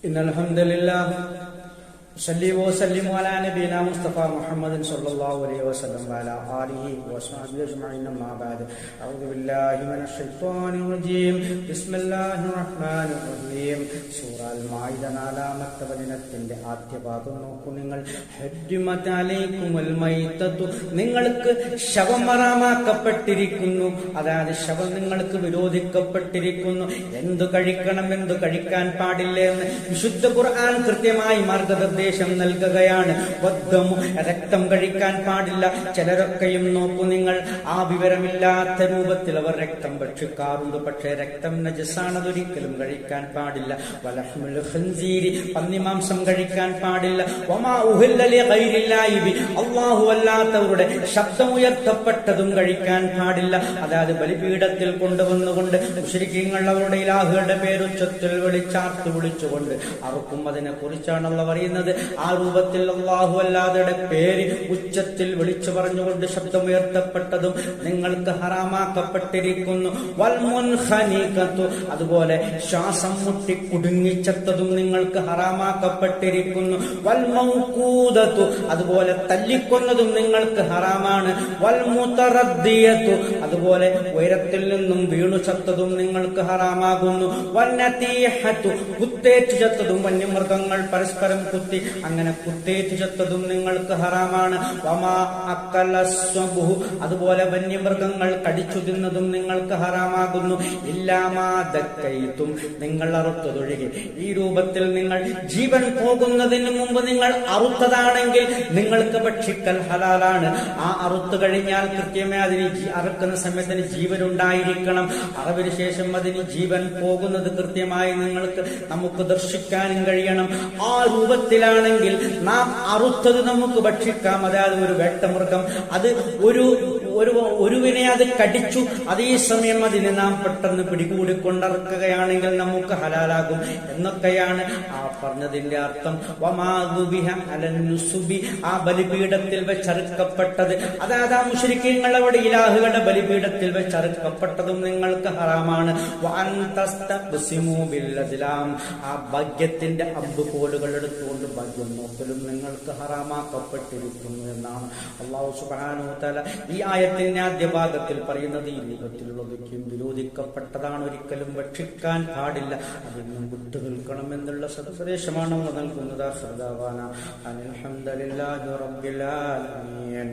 إن الحمد لله صلي وسلم على نبينا مصطفى محمد صلى الله عليه وسلم وعلى آله وصحبه أجمعين أما بعد أعوذ بالله من الشيطان الرجيم بسم الله الرحمن الرحيم സൂറ അൽ-മാഇദ 4-ാമത്തെ വചനത്തിന്റെ ആദ്യ ഭാഗം നോക്കൂ നിങ്ങൾ. ഹജ്ജമത് അലൈക്കുമുൽ മൈതതു, നിങ്ങൾക്ക് ശവം ഹറാമാക്കപ്പെട്ടിരിക്കുന്നു, അതായത് ശവം നിങ്ങൾക്ക് വിരോധിക്കപ്പെട്ടിരിക്കുന്നു. എന്തു കഴിക്കണം, എന്തു കഴിക്കാൻ പാടില്ല എന്ന് വിശുദ്ധ ഖുർആൻ കൃത്യമായി മാർഗനിർദ്ദേശം നൽകുകയാണ്. രക്തം കഴിക്കാൻ പാടില്ല. ചിലരൊക്കെയും നോക്കൂ നിങ്ങൾ, ആ വിവരമില്ലാത്ത രൂപത്തിൽ അവർ രക്തം ഭക്ഷിക്കാറുണ്ട്. പക്ഷേ രക്തം നജസാണ്, അതൊരിക്കലും കഴിക്കാൻ പാടില്ല. വലഹ്മുൽ ഖിൻസീരി, പന്നിമാംസം കഴിക്കാൻ പാടില്ല. വമാ ഉഹില്ല ലിഗൈരില്ലാഹി ബി, അല്ലാഹു അല്ലാത്തവരുടെ ശബ്ദമുയർത്തപ്പെട്ടതും കഴിക്കാൻ പാടില്ല. അതായത് ബലിപീഠത്തിൽ കൊണ്ടുവന്നുകൊണ്ട് മുശ്രിക്കീങ്ങൾ അവരുടെ ഇലാഹുകളുടെ പേരുച്ചത്തിൽ വിളിച്ചുകൊണ്ട് അവർക്കും അതിനെ കുറിച്ചാണ് അല്ലാഹു പറയുന്നത്. ആ രൂപത്തിൽ അല്ലാഹു അല്ലാഹുയുടെ പേര് ഉച്ചത്തിൽ വിളിച്ചു പറഞ്ഞുകൊണ്ട് ശബ്ദമുയർത്തപ്പെട്ടതും നിങ്ങൾക്ക് ഹറാമാക്കപ്പെട്ടിരിക്കുന്നു. വൽ മുൻഖനിഖതു, അതുപോലെ ശ്വാസം മുട്ടി കുടുങ്ങിച്ചത്തതും നിങ്ങൾക്ക് ഹറാമാക്കപ്പെട്ടിരിക്കുന്നു. വൽ മൗഖൂദതു, അതുപോലെ തല്ലിക്കൊന്നതും നിങ്ങൾക്ക് ഹറാമാണ്. വൽ മുതറദ്ദിയതു, അതുപോലെ ഉയരത്തിൽ നിന്നും വീണു ചത്തതും നിങ്ങൾക്ക് ഹറാമാകുന്നു. വൻ നതീഹതു, കുത്തേറ്റു ചത്തതും, വന്യമൃഗങ്ങൾ പരസ്പരം കുത്തി അങ്ങനെ കുത്തേറ്റു ചത്തതും നിങ്ങൾക്ക് ഹറാമാണ്. വമാ അക്കലസ്വബുഹു, അതുപോലെ വന്യമൃഗങ്ങൾ കടിച്ചു തിന്നതും നിങ്ങൾക്ക് ഹറാമാകുന്നു. ഇല്ലാമാ ദക്കൈതും, നിങ്ങൾ അറുത്തതൊഴികെ. ഈ രൂപത്തിൽ നിങ്ങൾ ജീവൻ പോകുന്നതിന് മുമ്പ് നിങ്ങൾ അറുത്തതാണെങ്കിൽ നിങ്ങൾക്ക് ഭക്ഷിക്കൽ ഹലാലാണ്. ആ അറുത്തു കഴിഞ്ഞാൽ കൃത്യമായി അതിന് അറുക്കുന്ന സമയത്തിന് ജീവൻ ഉണ്ടായിരിക്കണം. അറവിന് ശേഷം അതിന് ജീവൻ പോകുന്നത് കൃത്യമായി നമുക്ക് ദർശിക്കാനും കഴിയണം. ആ രൂപത്തിലാണെങ്കിൽ നാം അറുത്തത് നമുക്ക് ഭക്ഷിക്കാം. അതായത് ഒരു വേട്ടമൃഗം അത് ഒരുവിനെ അത് കടിച്ചു, അതേസമയം അതിനെ നാം പെട്ടെന്ന് പിടികൂടിക്കൊണ്ടറക്കുകയാണെങ്കിൽ നമുക്ക് ഹലാലാകും എന്നൊക്കെയാണ് ആ പറഞ്ഞതിന്റെ അർത്ഥം. വമാദുബിഹ അലന്നുസുബി, ആ ബലിപീഠത്തിൽ വെച്ചറുക്കപ്പെട്ടത്, അതായത് ആ മുശ്രിക്കീങ്ങൾ അവിടെ ഇലാഹുകളുടെ ബലിപീഠത്തിൽ വെച്ചറുക്കപ്പെട്ടതും നിങ്ങൾക്ക് ഹറാമാണ്. ആ ഭാഗ്യത്തിന്റെ അമ്പുകോലുകൾ എടുത്തുകൊണ്ട് ഭാഗ്യം നോക്കലും നിങ്ങൾക്ക് ഹറാമാക്കപ്പെട്ടിരിക്കുന്നു എന്നാണ് അല്ലാഹു സുബ്ഹാനഹു വ തആല ഈ ആയത്തിന്റെ ആദ്യ ഭാഗത്തിൽ പറയുന്നത്. ഈ രൂപത്തിലുള്ളതൊക്കെയും വിരോധിക്കപ്പെട്ടതാണ്, ഒരിക്കലും ഭക്ഷിക്കാൻ പാടില്ല, അതിൽ നിന്നും വിട്ടു നിൽക്കണം എന്നുള്ള സന്ദേശമാണ് നൽകുന്നത്. അൽഹംദുലില്ലാഹി റബ്ബിൽ ആലമീൻ.